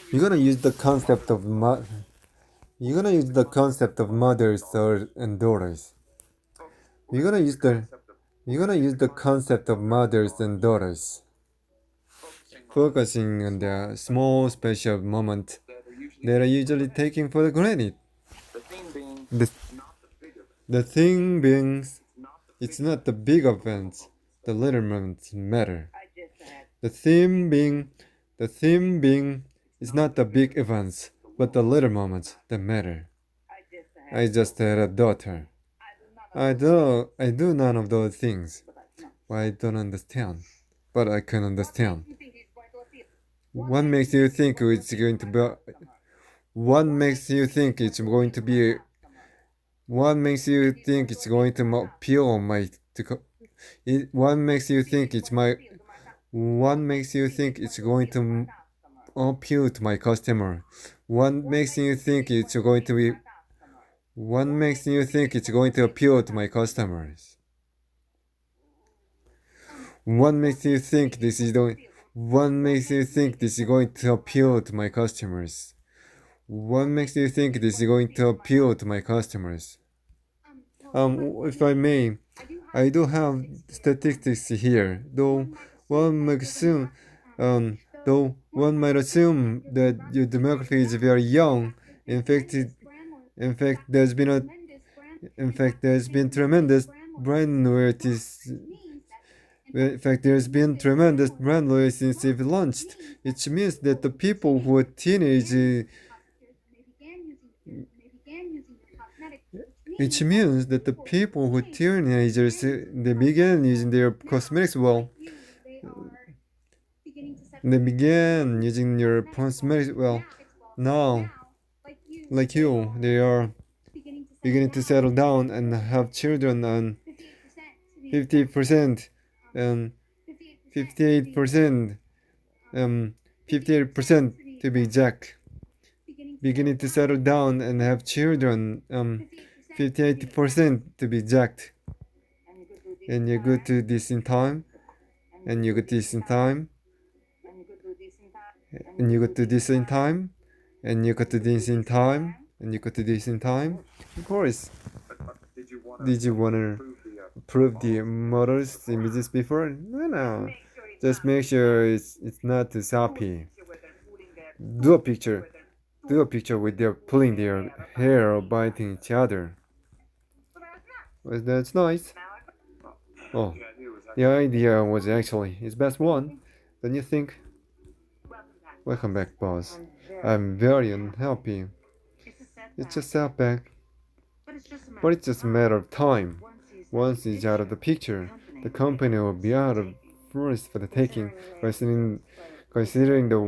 You're gonna use the concept of mothers and daughters. You're gonna use the concept of mothers and daughters, focusing on the small special moment that are usually taken for granted. The, the thing being, it's not the big events, the little moments matter. The theme being, the theme being, it's not the big events, but the little moments that matter. I just had a daughter. I do none of those things. I don't understand, but I can understand. What makes you think it's going to be? What makes you think it's going to be? What makes you think it's going to appeal my? What makes you think it's my? What makes you think it's going to appeal to my customer? What makes you think it's going to be? What makes you think it's going to appeal to my customers? What makes you think this is going? What makes you think this is going to appeal to my customers? What makes you think this is going to appeal to my customers? If I may, I do have statistics here, one might assume, though one might assume that your demography is very young. In fact, in fact, there's been tremendous brand loyalty. In fact, there's been tremendous brand loyalty since it launched. It means that the people who are teenage, which means that the people who teenagers they began using their cosmetics well. They began using your cosmetics well. Now, like you, they are beginning to settle down and have children, and 50% and 58%, 58% to be exact, beginning to settle down and have children, 58% to be exact. And you go to this in time, and you go to this in time, and you go to this in time, and you go to this in time, and you go to this in time. Of course. Did you want to approve the models images before? No. Just make sure it's not too sloppy. Do a picture. Do a picture with their pulling their hair or biting each other. Well, that's nice. Oh, the idea was actually his best one. Don't you think? Welcome back, boss. I'm very unhappy. It's a setback, but it's just a matter of time. Once he's out of the picture, the company will be out of force for the taking, considering the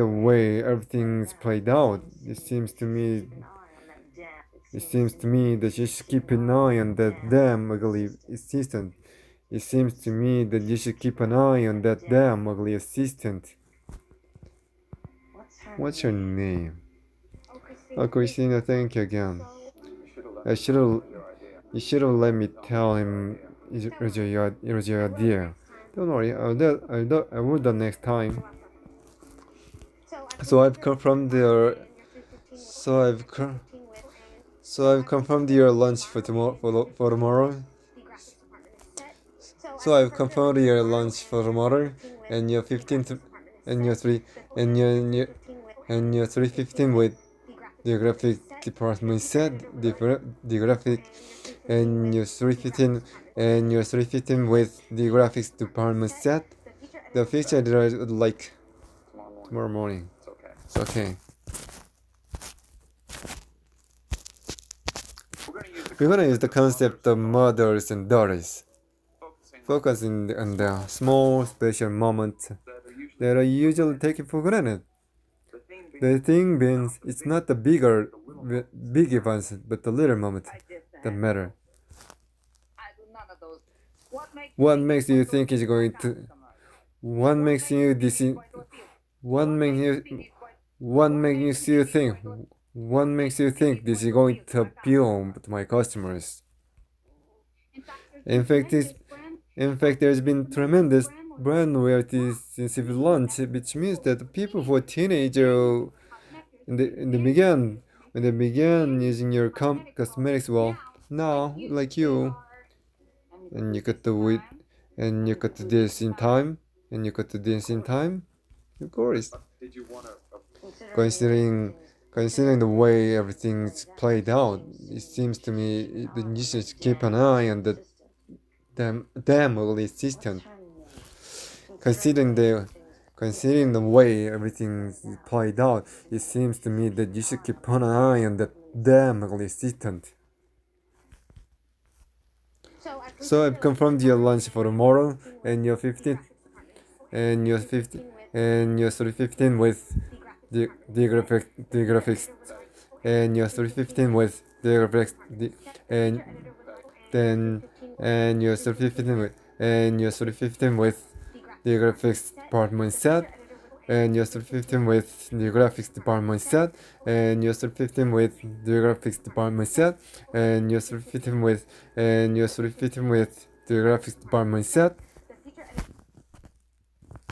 way everything's played out. It seems to me that you should keep an eye on that damn ugly assistant. It seems to me that you should keep an eye on that damn ugly assistant. What's your name? Oh, Christina, thank you again. I should've, you should've let me tell him it was your idea. Don't worry, I will do next time. So I've confirmed your, so I've, co- so I've confirmed your lunch for tomorrow. So I've confirmed your lunch for tomorrow, and your 15th, and your 3, and your 3:15 with the graphic department said the graphic, and your 3:15 with the graphics department set the feature that I would like tomorrow morning. It's okay. We're gonna use the concept of mothers and daughters, focusing on the small special moments that are usually taken for granted. The thing being, it's not the big events, but the little moments that matter. What makes you think is going to? What makes you this? What makes you? What makes you think? What makes you think this is going to appeal to my customers? In fact, there's been tremendous brand reality sensitive launch, which means that people who are teenager in the began when they began using your cosmetics, well, now like you, and you got to wait, and you got to this in time, and you got to this in time. Of course, considering considering the way everything's played out, it seems to me that you should keep an eye on the damn ugly assistant. Considering the considering the way everything's played out, it seems to me that you should keep an eye on that damn ugly assistant. So I've confirmed your lunch for tomorrow, and you're 15, and you're 15, and you're 15 with the graphics, and you're 15 with the graphics, and then and you're 15 with and you're 15 with the graphics department set, and you're 15 with the graphics department set, and you're 15 with the graphics department set, and you're 15 with the graphics department set,